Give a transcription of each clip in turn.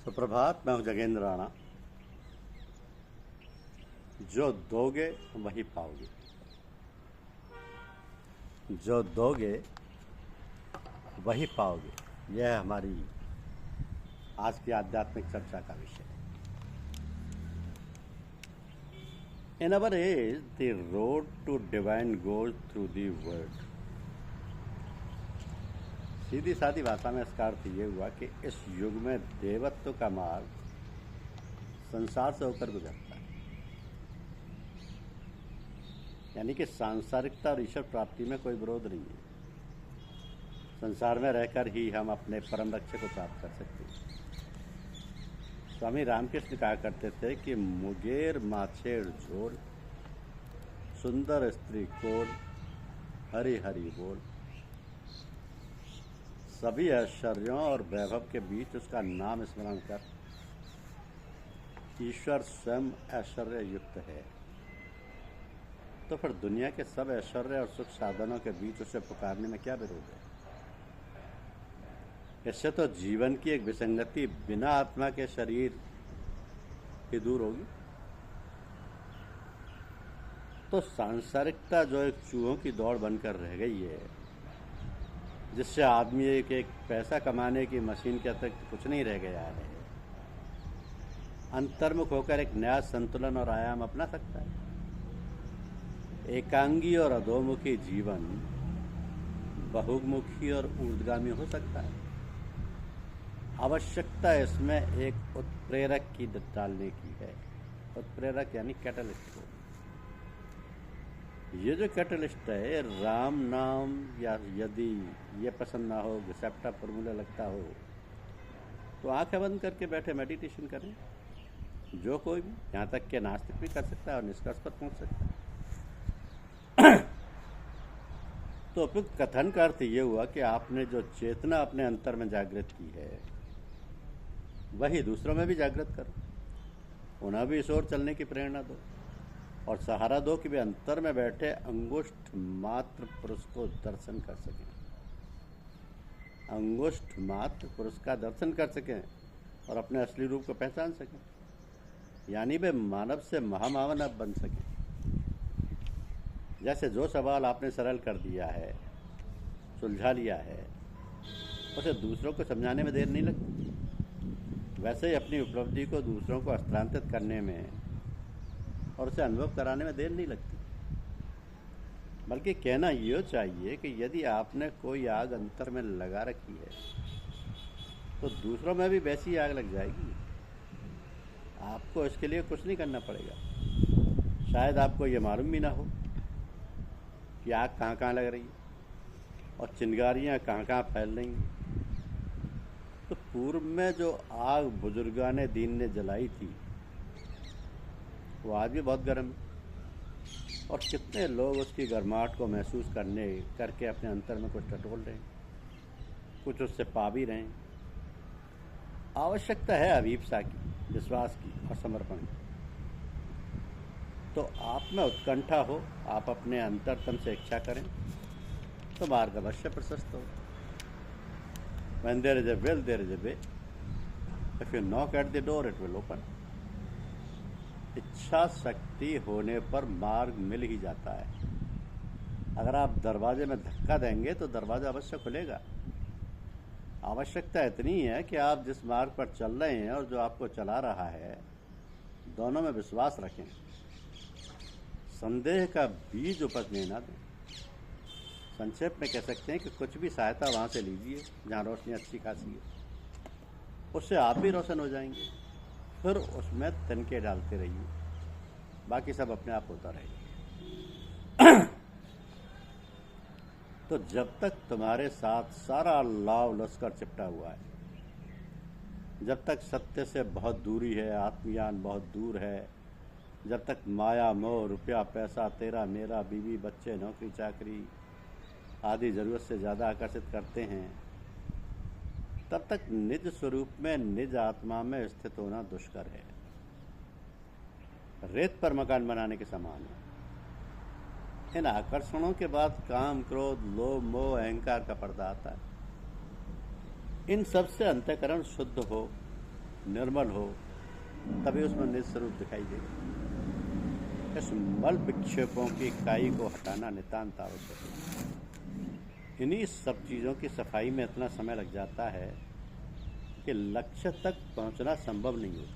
सुप्रभात। मैं हूं जगेंद्र राणा। जो दोगे वही पाओगे, जो दोगे वही पाओगे। यह हमारी आज की आध्यात्मिक चर्चा का विषय है। In our age the road to divine goes through the word. सीधी सादी भाषा में इसका अर्थ ये हुआ कि इस युग में देवत्व का मार्ग संसार से होकर गुजरता है, यानी कि सांसारिकता और ईश्वर प्राप्ति में कोई विरोध नहीं है। संसार में रहकर ही हम अपने परम लक्ष्य को प्राप्त कर सकते हैं। स्वामी रामकृष्ण कहा करते थे कि मुगेर माछेड़ झोल, सुंदर स्त्री कोल, हरि हरि बोल। सभी ऐश्वर्यों और वैभव के बीच उसका नाम स्मरण कर ईश्वर स्वयं ऐश्वर्य युक्त है, तो फिर दुनिया के सब ऐश्वर्य और सुख साधनों के बीच उसे पुकारने में क्या विरोध है। इससे तो जीवन की एक विसंगति बिना आत्मा के शरीर की दूर होगी। तो सांसारिकता जो एक चूहों की दौड़ बनकर रह गई है, जिससे आदमी एक पैसा कमाने की मशीन के अतिरिक्त कुछ नहीं रह गया है, अंतर्मुख होकर एक नया संतुलन और आयाम अपना सकता है। एकांगी और अधोमुखी जीवन बहुमुखी और ऊर्ध्वगामी हो सकता है। आवश्यकता इसमें एक उत्प्रेरक की डालने की है। उत्प्रेरक यानी कैटलिस्ट को। ये जो कैटलिस्ट है, राम नाम, या यदि ये पसंद ना हो, घिसैप्टा फॉर्मूला लगता हो, तो आंखें बंद करके बैठे मेडिटेशन करें। जो कोई भी, यहाँ तक के नास्तिक भी कर सकता है और निष्कर्ष पर पहुँच सकता है। तो उपयुक्त कथन का अर्थ ये हुआ कि आपने जो चेतना अपने अंतर में जागृत की है, वही दूसरों में भी जागृत करो। उन्हें भी इस ओर चलने की प्रेरणा दो और सहारा दो कि वे अंतर में बैठे अंगुष्ठ मात्र पुरुष को दर्शन कर सकें। अंगुष्ठ मात्र पुरुष का दर्शन कर सकें और अपने असली रूप को पहचान सकें, यानी वे मानव से महामानव बन सकें। जैसे जो सवाल आपने सरल कर दिया है, सुलझा लिया है, उसे दूसरों को समझाने में देर नहीं लगती। वैसे ही अपनी उपलब्धि को दूसरों को हस्तांतरित करने में और उसे अनुभव कराने में देर नहीं लगती। बल्कि कहना ये चाहिए कि यदि आपने कोई आग अंतर में लगा रखी है, तो दूसरों में भी वैसी आग लग जाएगी। आपको इसके लिए कुछ नहीं करना पड़ेगा। शायद आपको ये मालूम भी ना हो कि आग कहाँ कहाँ लग रही है और चिंगारियाँ कहाँ कहाँ फैल रही हैं। तो पूर्व में जो आग बुजुर्गाने दीन ने जलाई थी, वो आज भी बहुत गर्म है, और कितने लोग उसकी गर्माहट को महसूस करके अपने अंतर में कुछ टटोल रहे हैं, कुछ उससे पा भी रहे हैं। आवश्यकता है अभिप्सा की, विश्वास की और समर्पण की। तो आप में उत्कंठा हो, आप अपने अंतरतम से इच्छा करें, तो मार्ग अवश्य प्रशस्त हो। When there is a will, there is a way. If you knock at the door, it will open. इच्छा शक्ति होने पर मार्ग मिल ही जाता है। अगर आप दरवाजे में धक्का देंगे तो दरवाजा अवश्य खुलेगा। आवश्यकता इतनी है कि आप जिस मार्ग पर चल रहे हैं और जो आपको चला रहा है, दोनों में विश्वास रखें। संदेह का बीज उपजने ना दें। संक्षेप में कह सकते हैं कि कुछ भी सहायता वहाँ से लीजिए जहाँ रोशनी अच्छी खासी है, उससे आप भी रोशन हो जाएंगे। फिर उसमें तिनके डालते रहिए, बाकी सब अपने आप होता रहेगा। तो जब तक तुम्हारे साथ सारा लाव लश्कर चिपटा हुआ है, जब तक सत्य से बहुत दूरी है, आत्मज्ञान बहुत दूर है, जब तक माया मोह रुपया पैसा तेरा मेरा बीवी बच्चे नौकरी चाकरी आदि जरूरत से ज़्यादा आकर्षित करते हैं, तब तक निज स्वरूप में निज आत्मा में स्थित होना दुष्कर है। रेत पर मकान बनाने के समान है। इन आकर्षणों के बाद काम क्रोध लोभ मोह अहंकार का पर्दा आता है। इन सब से अंतःकरण शुद्ध हो निर्मल हो, तभी उसमें निज स्वरूप दिखाई देगा। इस मल विक्षेपों की काई को हटाना नितांत आवश्यक है। इन्हीं सब चीज़ों की सफाई में इतना समय लग जाता है कि लक्ष्य तक पहुंचना संभव नहीं होता।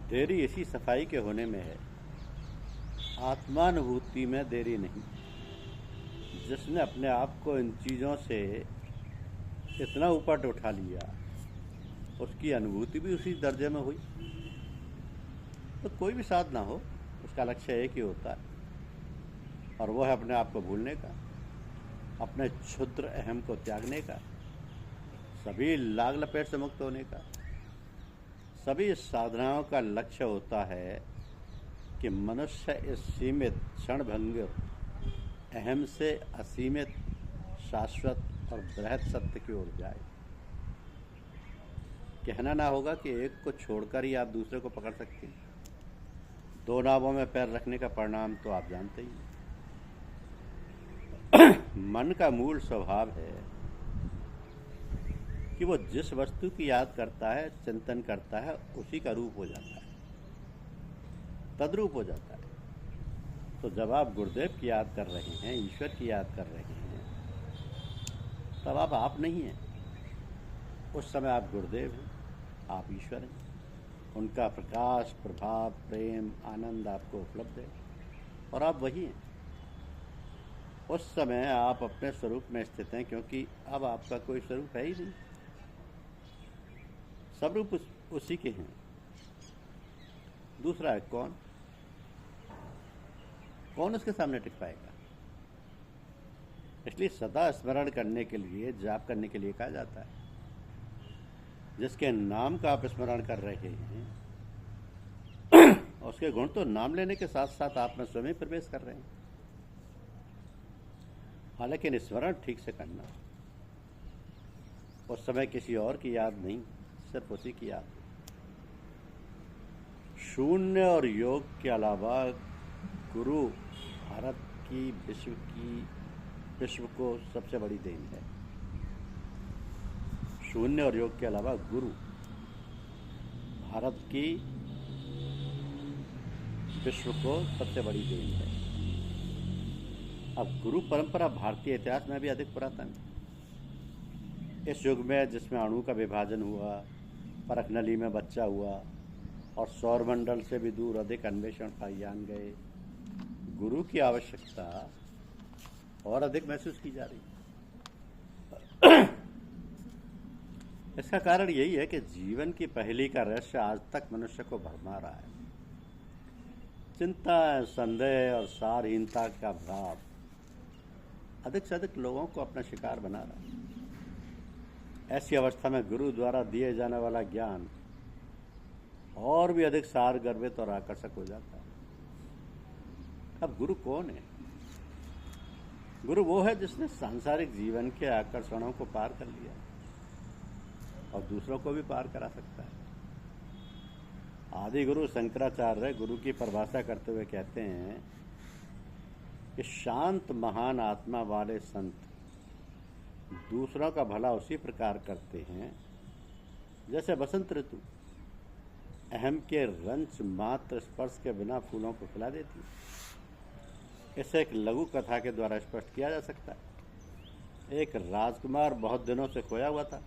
देरी इसी सफाई के होने में है, आत्मानुभूति में देरी नहीं। जिसने अपने आप को इन चीज़ों से इतना ऊपर उठा लिया, उसकी अनुभूति भी उसी दर्जे में हुई। तो कोई भी साधना हो, उसका लक्ष्य एक ही होता है, और वो है अपने आप को भूलने का, अपने क्षुद्र अहम को त्यागने का, सभी लाग लपेट से मुक्त होने का। सभी साधनाओं का लक्ष्य होता है कि मनुष्य इस सीमित क्षणभंगुर अहम से असीमित, शाश्वत और बृहत सत्य की ओर जाए। कहना ना होगा कि एक को छोड़कर ही आप दूसरे को पकड़ सकते हैं। दो नावों में पैर रखने का परिणाम तो आप जानते ही हैं। मन का मूल स्वभाव है कि वो जिस वस्तु की याद करता है, चिंतन करता है, उसी का रूप हो जाता है, तद्रूप हो जाता है। तो जब आप गुरुदेव की याद कर रहे हैं, ईश्वर की याद कर रहे हैं, तब आप नहीं हैं। उस समय आप गुरुदेव हैं, आप ईश्वर हैं। उनका प्रकाश, प्रभाव, प्रेम, आनंद आपको उपलब्ध है और आप वही हैं। उस समय आप अपने स्वरूप में स्थित हैं, क्योंकि अब आपका कोई स्वरूप है ही नहीं। सब रूप उसी के हैं। दूसरा है कौन उसके सामने टिक पाएगा। इसलिए सदा स्मरण करने के लिए, जाप करने के लिए कहा जाता है। जिसके नाम का आप स्मरण कर रहे हैं, उसके गुण तो नाम लेने के साथ साथ आप में स्वयं प्रवेश कर रहे हैं। हालांकि स्मरण ठीक से करना, उस समय किसी और की याद नहीं, सिर्फ उसी की याद। शून्य और योग के अलावा गुरु भारत की, विश्व को सबसे बड़ी देन है। शून्य और योग के अलावा गुरु भारत की, विश्व को सबसे बड़ी देन है। अब गुरु परंपरा भारतीय इतिहास में भी अधिक पुरातन है। इस युग में जिसमें अणु का विभाजन हुआ, परखनली में बच्चा हुआ और सौरमंडल से भी दूर अधिक अन्वेषण पाए गए, गुरु की आवश्यकता और अधिक महसूस की जा रही है। इसका कारण यही है कि जीवन की पहेली का रहस्य आज तक मनुष्य को भरमा रहा है। चिंता, संदेह और सारहीनता का भाव अधिक से अधिक लोगों को अपना शिकार बना रहा है। ऐसी अवस्था में गुरु द्वारा दिए जाने वाला ज्ञान और भी अधिक सार गर्भित और आकर्षक हो जाता है। अब गुरु कौन है? गुरु वो है जिसने सांसारिक जीवन के आकर्षणों को पार कर लिया और दूसरों को भी पार करा सकता है। आदि गुरु शंकराचार्य गुरु की परिभाषा करते हुए कहते हैं कि शांत महान आत्मा वाले संत दूसरों का भला उसी प्रकार करते हैं जैसे बसंत ऋतु अहम के रंच मात्र स्पर्श के बिना फूलों को खिला देती है। इसे एक लघु कथा के द्वारा स्पष्ट किया जा सकता है। एक राजकुमार बहुत दिनों से खोया हुआ था।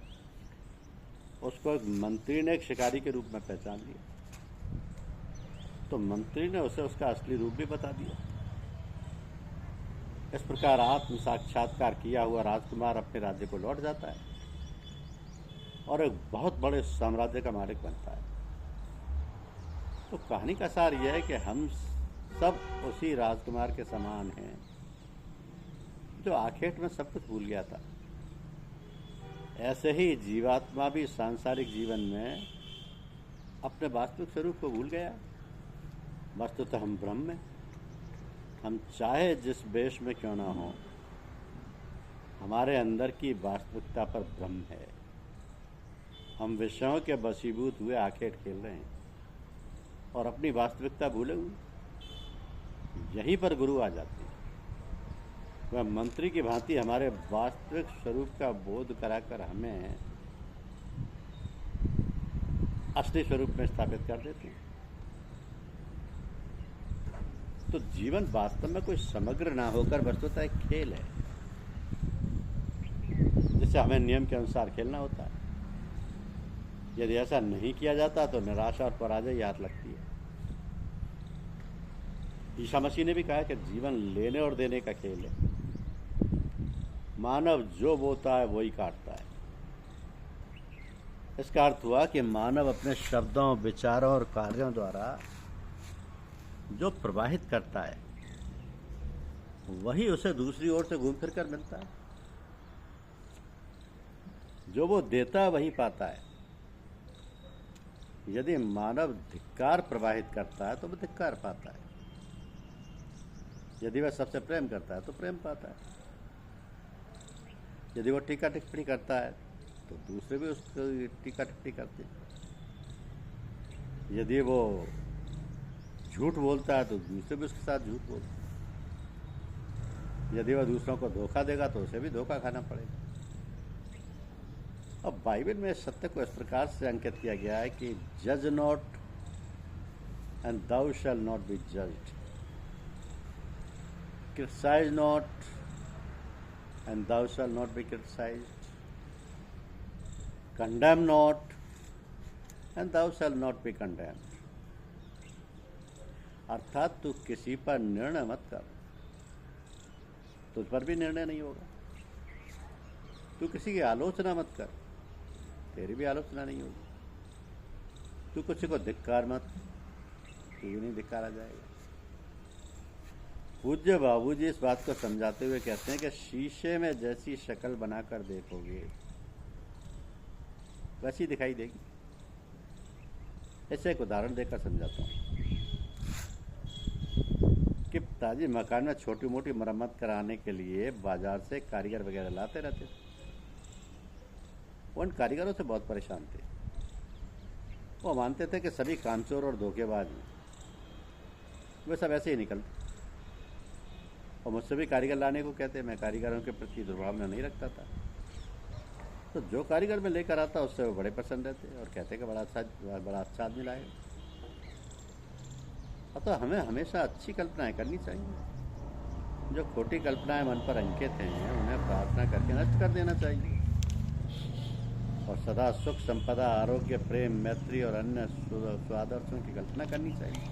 उसको एक मंत्री ने एक शिकारी के रूप में पहचान लिया, तो मंत्री ने उसे उसका असली रूप भी बता दिया। इस प्रकार आत्म साक्षात्कार किया हुआ राजकुमार अपने राज्य को लौट जाता है और एक बहुत बड़े साम्राज्य का मालिक बनता है। तो कहानी का सार यह है कि हम सब उसी राजकुमार के समान हैं जो आखेट में सब कुछ भूल गया था। ऐसे ही जीवात्मा भी सांसारिक जीवन में अपने वास्तविक स्वरूप को भूल गया। वस्तुतः हम ब्रह्म हैं। हम चाहे जिस वेश में क्यों ना हो, हमारे अंदर की वास्तविकता पर ब्रह्म है। हम विषयों के वशीभूत हुए आखेट खेल रहे हैं और अपनी वास्तविकता भूले हुए। यहीं पर गुरु आ जाते हैं। वह मंत्री की भांति हमारे वास्तविक स्वरूप का बोध कराकर हमें असली स्वरूप में स्थापित कर देते हैं। तो जीवन वास्तव में कोई समग्र ना होकर वस्तुतः एक खेल है, जिसे हमें नियम के अनुसार खेलना होता है। यदि ऐसा नहीं किया जाता तो निराशा और पराजय हाथ लगती है। ईसा मसीह ने भी कहा कि जीवन लेने और देने का खेल है। मानव जो बोता है वही काटता है। इसका अर्थ हुआ कि मानव अपने शब्दों, विचारों और कार्यों द्वारा जो प्रवाहित करता है वही उसे दूसरी ओर से घूम फिर कर मिलता है। जो वो देता है वही पाता है। यदि मानव धिक्कार प्रवाहित करता है तो वो धिक्कार पाता है। यदि वह सबसे प्रेम करता है तो प्रेम पाता है। यदि वो टीका टिप्पणी करता है तो दूसरे भी उसकी टीका टिप्पणी करते हैं। यदि वो झूठ बोलता है तो दूसरे भी उसके साथ झूठ बोलते हैं। यदि वह दूसरों को धोखा देगा तो उसे भी धोखा खाना पड़ेगा। अब बाइबल में सत्य को इस प्रकार से अंकित किया गया है कि जज not and thou shall not be judged, criticise not and thou shall not be criticised, condemn not and thou shall not be condemned. अर्थात तू किसी पर निर्णय मत कर, तुझ पर भी निर्णय नहीं होगा। तू किसी की आलोचना मत कर, तेरी भी आलोचना नहीं होगी। तू किसी को धिक्कार मत, तू भी नहीं धिक्कारा जाएगा। पूज्य बाबूजी इस बात को समझाते हुए कहते हैं कि शीशे में जैसी शक्ल बनाकर देखोगे वैसी दिखाई देगी। ऐसे एक उदाहरण देकर समझाता हूँ कि पिताजी मकान में छोटी मोटी मरम्मत कराने के लिए बाजार से कारीगर वगैरह लाते रहते थे। वो उन कारीगरों से बहुत परेशान थे। वो मानते थे कि सभी कामचोर और धोखेबाज हैं, वे सब ऐसे ही निकलते। और मुझसे भी कारीगर लाने को कहते। मैं कारीगरों के प्रति दुर्भावना नहीं रखता था, तो जो कारीगर में लेकर आता उससे वो बड़े पसंद रहते और कहते कि बड़ा अच्छा आदमी लाएगा। अतः हमें हमेशा अच्छी कल्पनाएं करनी चाहिए। जो खोटी कल्पनाएं मन पर अंकित हैं उन्हें प्रार्थना करके नष्ट कर देना चाहिए और सदा सुख, संपदा, आरोग्य, प्रेम, मैत्री और अन्य स्वादर्शों की कल्पना करनी चाहिए।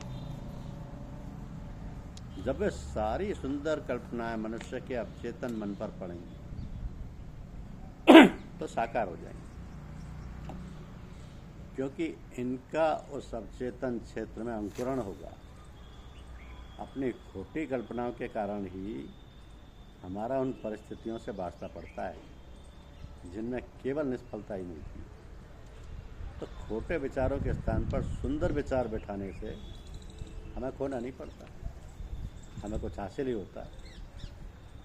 जब वे सारी सुंदर कल्पनाएं मनुष्य के अवचेतन मन पर पड़ेंगी तो साकार हो जाएंगी, क्योंकि इनका उस अवचेतन क्षेत्र में अंकुरण होगा। अपनी खोटी कल्पनाओं के कारण ही हमारा उन परिस्थितियों से वास्ता पड़ता है जिनमें केवल निष्फलता ही मिलती है। तो खोटे विचारों के स्थान पर सुंदर विचार बिठाने से हमें खोना नहीं पड़ता, हमें कुछ हासिल ही होता है।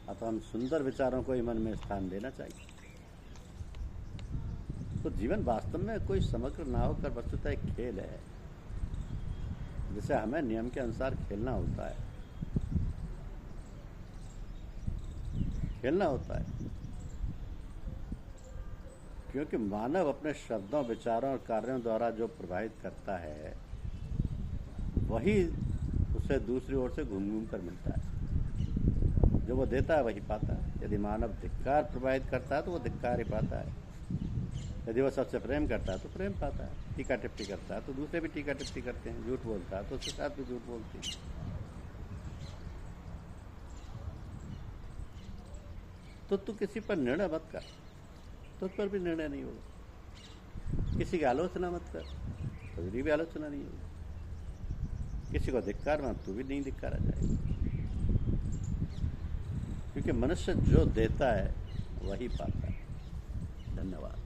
अतः हम सुंदर विचारों को ही मन में स्थान देना चाहिए। तो जीवन वास्तव में कोई समग्र ना होकर वस्तुतः एक खेल है, जिसे हमें नियम के अनुसार खेलना होता है। क्योंकि मानव अपने शब्दों, विचारों और कार्यों द्वारा जो प्रभावित करता है वही उसे दूसरी ओर से घूम घूम कर मिलता है। जो वो देता है वही पाता है। यदि मानव धिक्कार प्रभावित करता है तो वो धिक्कार ही पाता है। यदि वो सबसे प्रेम करता है तो प्रेम पाता है। टीका टिप्पणी करता है तो दूसरे भी टीका टिप्पणी करते हैं। झूठ बोलता है तो उसके साथ भी झूठ बोलते हैं। तो तू किसी पर निर्णय मत कर, तुझ पर भी निर्णय नहीं होगा। किसी की आलोचना मत कर, तुझी भी आलोचना नहीं होगी। किसी को धिक्कार मत, तू भी नहीं धिक्कारा जाएगा। क्योंकि मनुष्य जो देता है वही पाता है। धन्यवाद।